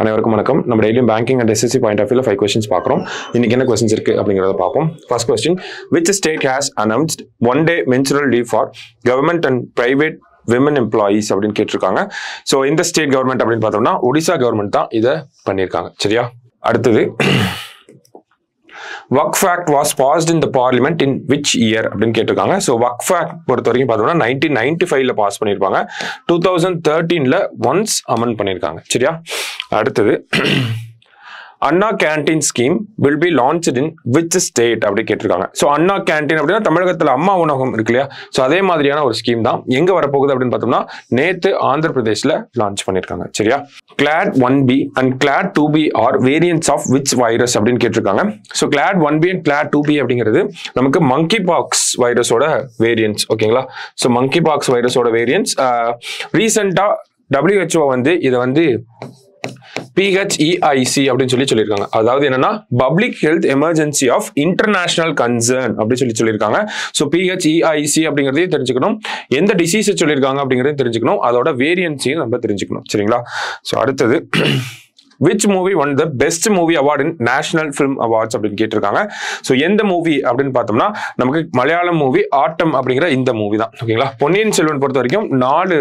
அனைவருக்கும் வணக்கம். நம்ம டெய்லியும் banking and SSC point of வியூல 5 கொஸ்டின்ஸ் பார்க்குறோம். இன்னைக்கு என்ன கொஸ்டின்ஸ் இருக்கு அப்படிங்கிறத பார்ப்போம். First question, which state has announced 1 day menstrual leave for government and private women employees அப்படின்னு கேட்டிருக்காங்க. ஸோ இந்த ஸ்டேட் கவர்மெண்ட் அப்படின்னு பார்த்தோம்னா ஒடிசா கவர்மெண்ட் தான் இதை பண்ணியிருக்காங்க. சரியா? அடுத்தது, Waqf act was passed in the parliament in which year அப்படின்னு கேட்டிருக்காங்க. ஸோ வக்ஃப் ஆக்ட் பொறுத்த வரைக்கும் பார்த்தோம்னா 1995ல பாஸ் பண்ணியிருப்பாங்க. 2013ல ஒன்ஸ் அமெண்ட் பண்ணியிருக்காங்க. சரியா? அடுத்தது, Anna canteen scheme will be launched in which state அப்படி கேட்டிருக்காங்க. ஸோ அண்ணா கேன்டீன் அப்படின்னா தமிழகத்தில் அம்மா உணவகம் இருக்கு இல்லையா? ஸோ அதே மாதிரியான ஒரு ஸ்கீம் தான். எங்க வரப்போகுது அப்படின்னு பார்த்தோம்னா நேத்து ஆந்திர பிரதேஷ்ல லான்ச் பண்ணியிருக்காங்க. சரியா? Clade 1B and clade 2B are variants of which virus அப்படின்னு கேட்டிருக்காங்க. So glad 1B and clade 2B அப்படிங்கிறது நமக்கு மங்கி பாக்ஸ் வைரஸோட வேரியன்ட்ஸ். ஓகேங்களா? ஸோ மங்கி பாக்ஸ் வைரஸோட வேரியன்ட்ஸ். ரீசெண்டா WHO வந்து இதை வந்து PHEIC அப்படின்னு சொல்லியிருக்காங்க. அதாவது என்னன்னா public health emergency of international concern அப்படின்னு சொல்லியிருக்காங்க. ஸோ PHEIC அப்படிங்கிறதையும் தெரிஞ்சுக்கணும், எந்த டிசீஸை சொல்லியிருக்காங்க அப்படிங்கிறதையும் தெரிஞ்சுக்கணும், அதோட வேரியன்ஸையும் நம்ம தெரிஞ்சுக்கணும். சரிங்களா? ஸோ அடுத்தது, which movie won the best movie award in national film awards அப்படின்னு கேட்டிருக்காங்க. ஸோ எந்த மூவி அப்படின்னு பார்த்தோம்னா நமக்கு மலையாளம் மூவி ஆட்டம் அப்படிங்கிற இந்த மூவி தான். ஓகேங்களா? பொன்னியின் செல்வன் பொறுத்த வரைக்கும் 4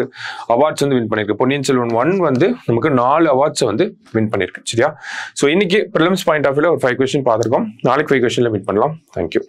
அவார்ட்ஸ் வந்து வின் பண்ணியிருக்கு. பொன்னியின் செல்வன் 1 வந்து நமக்கு 4 அவார்ட்ஸ் வந்து வின் பண்ணியிருக்கு. சரியா? ஸோ இன்னைக்கு ப்ரிலிம்ஸ் பாயிண்ட் ஆஃப் வியூல ஒரு 5 கொஸ்டின் பார்த்துருக்கோம். நாளைக்கு 5 கொஸ்டின்ல மீட் பண்ணலாம். தேங்க்யூ.